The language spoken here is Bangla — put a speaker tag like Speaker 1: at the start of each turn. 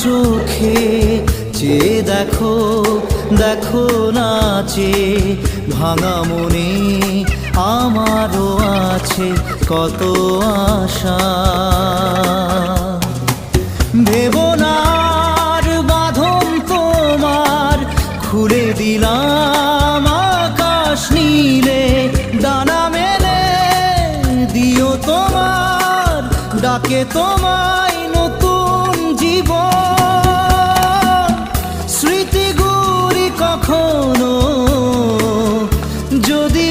Speaker 1: চোখে চেয়ে দেখো, দেখো নাচে ভাঙা মনে আমারও আছে কত আশা। ভেবনার বাঁধন তোমার খুলে দিলাম আকাশ নীলে, ডানা মেলে দিও তোমার ডাকে তোমায় নতুন জীবন। স্মৃতিগুলি কখনো যদি